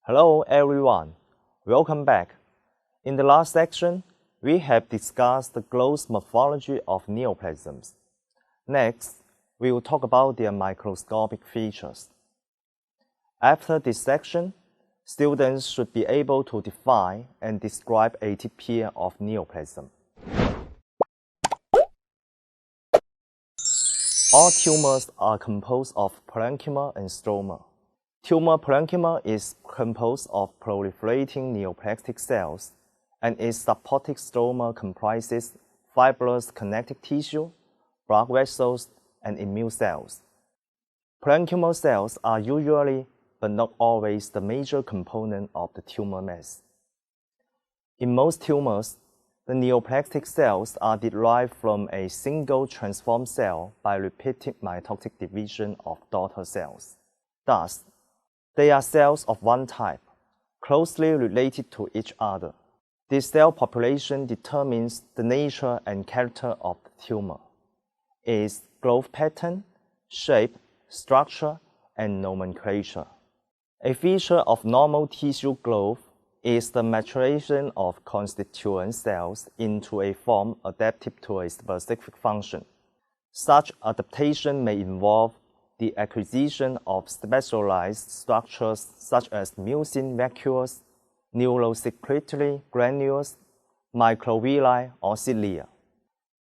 Hello everyone, welcome back. In the last section, we have discussed the close morphology of neoplasms. Next, we will talk about their microscopic features. After this section, students should be able to define and describe atypia of neoplasm. All tumors are composed of parenchyma and stroma. Tumor parenchyma is composed of proliferating neoplastic cells, and its supporting stroma comprises fibrous connective tissue, blood vessels, and immune cells. Parenchymal cells are usually, but not always, the major component of the tumor mass. In most tumors, the neoplastic cells are derived from a single transformed cell by repeated mitotic division of daughter cells. Thus, they are cells of one type, closely related to each other. This cell population determines the nature and character of the tumor, its growth pattern, shape, structure, and nomenclature. A feature of normal tissue growth is the maturation of constituent cells into a form adaptive to a specific function. Such adaptation may involve the acquisition of specialized structures such as mucin vacuoles, neurosecretory granules, microvilli, or cilia.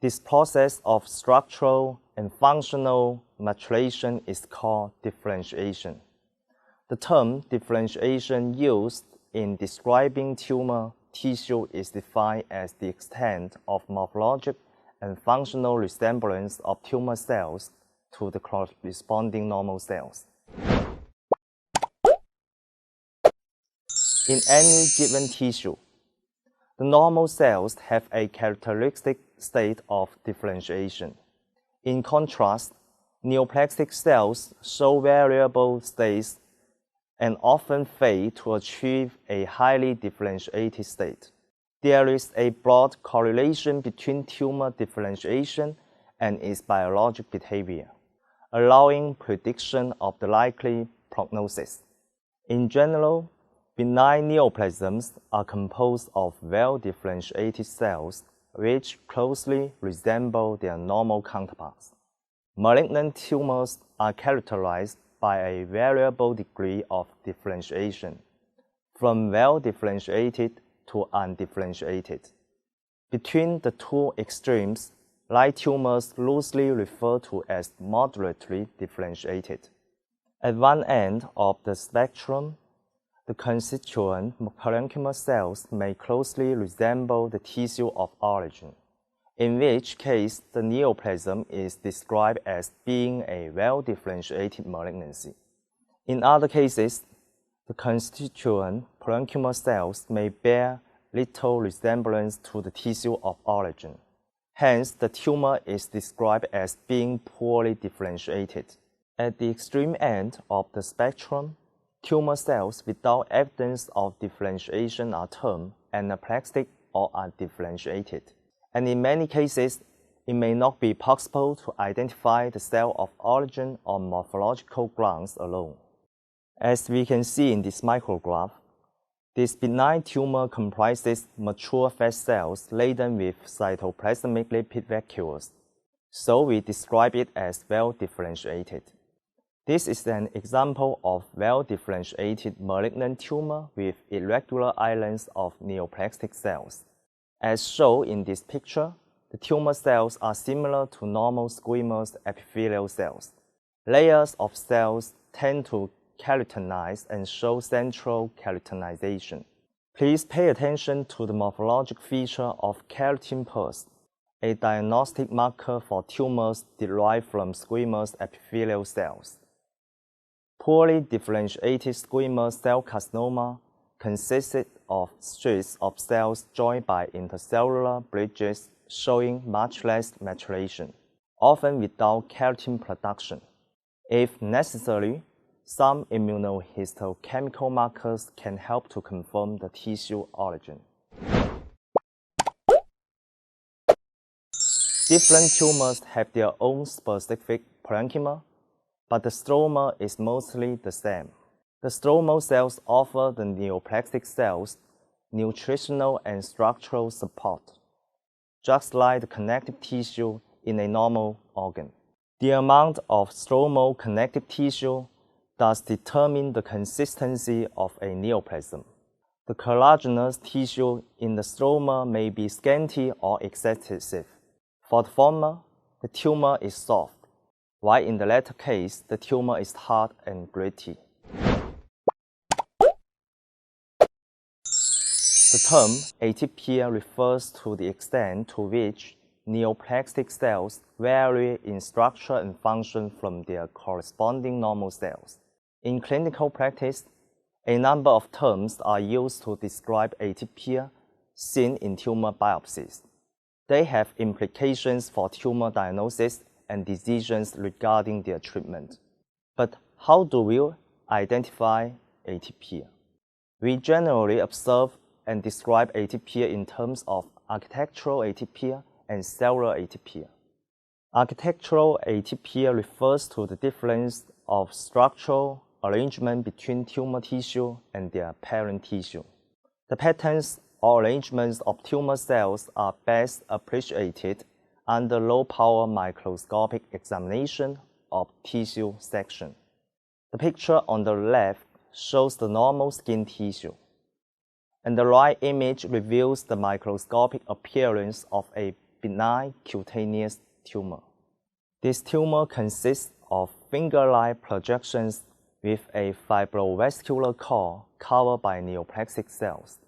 This process of structural and functional maturation is called differentiation. The term differentiation used in describing tumor tissue is defined as the extent of morphologic and functional resemblance of tumor cells to the corresponding normal cells. In any given tissue, the normal cells have a characteristic state of differentiation. In contrast, neoplastic cells show variable states and often fail to achieve a highly differentiated state. There is a broad correlation between tumor differentiation and its biologic behavior, allowing prediction of the likely prognosis. In general, benign neoplasms are composed of well-differentiated cells which closely resemble their normal counterparts. Malignant tumors are characterized by a variable degree of differentiation, from well-differentiated to undifferentiated. Between the two extremes, lie tumors loosely referred to as moderately differentiated. At one end of the spectrum, the constituent parenchymal cells may closely resemble the tissue of origin, in which case the neoplasm is described as being a well-differentiated malignancy. In other cases, the constituent parenchymal cells may bear little resemblance to the tissue of origin. Hence, the tumor is described as being poorly differentiated. At the extreme end of the spectrum, tumor cells without evidence of differentiation are termed anaplastic or undifferentiated. And in many cases, it may not be possible to identify the cell of origin on morphological grounds alone. As we can see in this micrograph, this benign tumor comprises mature fat cells laden with cytoplasmic lipid vacuoles, so we describe it as well-differentiated. This is an example of well-differentiated malignant tumor with irregular islands of neoplastic cells. As shown in this picture, the tumor cells are similar to normal squamous epithelial cells. Layers of cells tend to keratinize and show central keratinization. Please pay attention to the morphologic feature of keratin pus, a diagnostic marker for tumors derived from squamous epithelial cells. Poorly differentiated squamous cell carcinoma consisted of streaks of cells joined by intercellular bridges showing much less maturation, often without keratin production. If necessary, some immunohistochemical markers can help to confirm the tissue origin. Different tumors have their own specific parenchyma, but the stroma is mostly the same. The stromal cells offer the neoplastic cells nutritional and structural support, just like the connective tissue in a normal organ. The amount of stromal connective tissue does determine the consistency of a neoplasm. The collagenous tissue in the stroma may be scanty or excessive. For the former, the tumor is soft, while in the latter case, the tumor is hard and gritty. The term atypia refers to the extent to which neoplastic cells vary in structure and function from their corresponding normal cells. In clinical practice, a number of terms are used to describe atypia seen in tumor biopsies. They have implications for tumor diagnosis and decisions regarding their treatment. But how do we identify atypia? We generally observe and describe atypia in terms of architectural atypia and cellular atypia. Architectural atypia refers to the difference of structural arrangement between tumor tissue and their parent tissue. The patterns or arrangements of tumor cells are best appreciated under low-power microscopic examination of tissue section. The picture on the left shows the normal skin tissue, and the right image reveals the microscopic appearance of a benign cutaneous tumor. This tumor consists of finger-like projections with a fibrovascular core covered by neoplastic cells.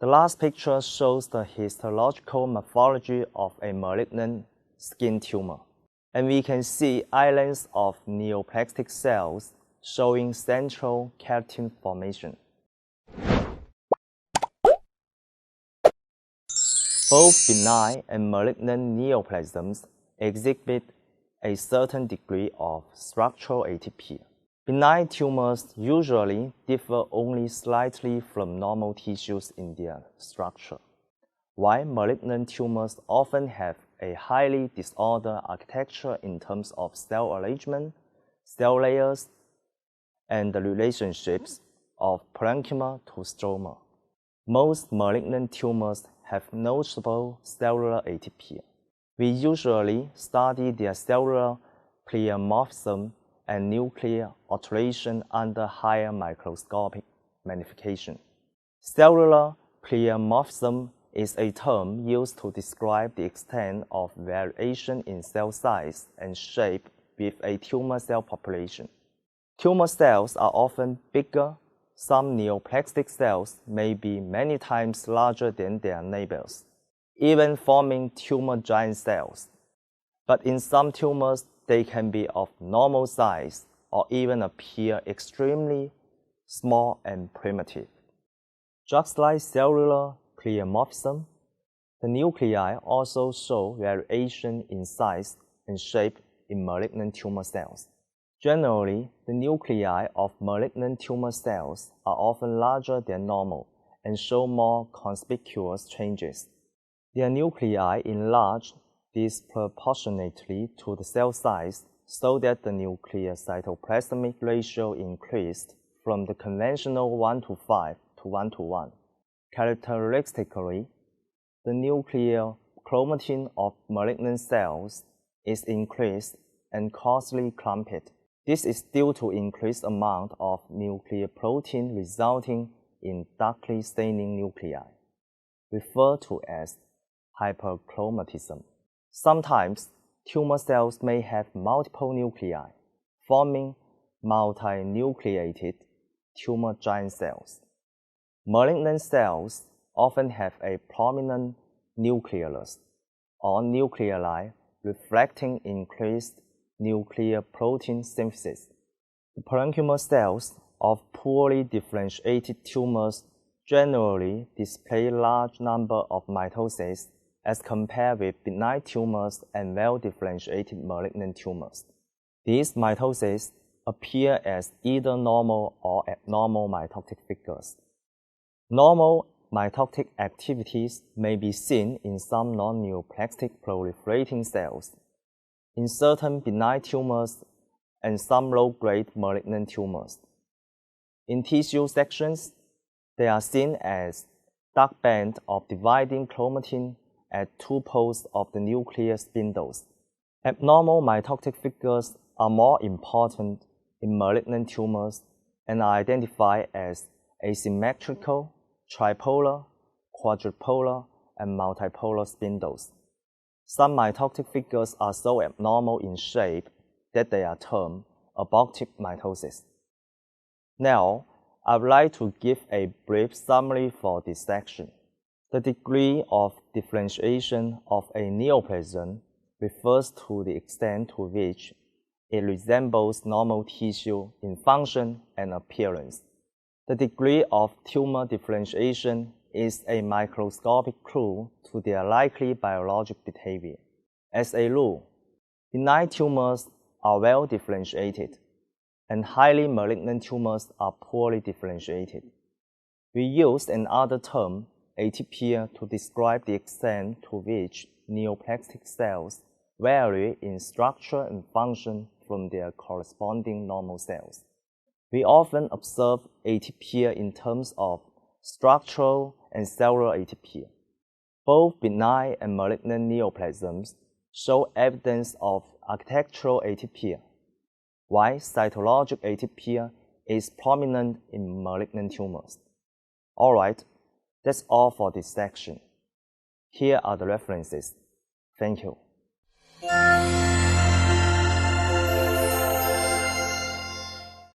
The last picture shows the histological morphology of a malignant skin tumor, and we can see islands of neoplastic cells showing central keratin formation. Both benign and malignant neoplasms exhibit a certain degree of structural atypia. Benign tumors usually differ only slightly from normal tissues in their structure, while malignant tumors often have a highly disordered architecture in terms of cell arrangement, cell layers, and the relationships of parenchyma to stroma. Most malignant tumors have noticeable cellular atypia. We usually study their cellular pleomorphism and nuclear alteration under higher microscopic magnification. Cellular pleomorphism is a term used to describe the extent of variation in cell size and shape with a tumor cell population. Tumor cells are often bigger. Some neoplastic cells may be many times larger than their neighbors, even forming tumor giant cells. But in some tumors, they can be of normal size or even appear extremely small and primitive. Just like cellular pleomorphism, the nuclei also show variation in size and shape in malignant tumor cells. Generally, the nuclei of malignant tumor cells are often larger than normal and show more conspicuous changes. Their nuclei enlarge disproportionately to the cell size so that the nuclear cytoplasmic ratio increased from the conventional 1:5 to 1:1. Characteristically, the nuclear chromatin of malignant cells is increased and coarsely clumped. This is due to increased amount of nuclear protein resulting in darkly staining nuclei, referred to as hyperchromatism. Sometimes, tumor cells may have multiple nuclei, forming multinucleated tumor giant cells. Malignant cells often have a prominent nucleolus, or nuclei reflecting increased nuclear protein synthesis. The parenchymal cells of poorly differentiated tumors generally display large number of mitoses as compared with benign tumors and well-differentiated malignant tumors. These mitoses appear as either normal or abnormal mitotic figures. Normal mitotic activities may be seen in some non-neoplastic proliferating cells, in certain benign tumors, and some low-grade malignant tumors. In tissue sections, they are seen as dark bands of dividing chromatin at two poles of the nuclear spindles. Abnormal mitotic figures are more important in malignant tumors and are identified as asymmetrical, tripolar, quadrupolar, and multipolar spindles. Some mitotic figures are so abnormal in shape that they are termed abortive mitosis. Now, I would like to give a brief summary for this section. The degree of differentiation of a neoplasm refers to the extent to which it resembles normal tissue in function and appearance. The degree of tumor differentiation is a microscopic clue to their likely biologic behavior. As a rule, benign tumors are well differentiated, and highly malignant tumors are poorly differentiated. We used another term, atypia, to describe the extent to which neoplastic cells vary in structure and function from their corresponding normal cells. We often observe atypia in terms of structural and cellular atypia. Both benign and malignant neoplasms show evidence of architectural atypia, while cytologic atypia is prominent in malignant tumors. Alright, that's all for this section. Here are the references. Thank you.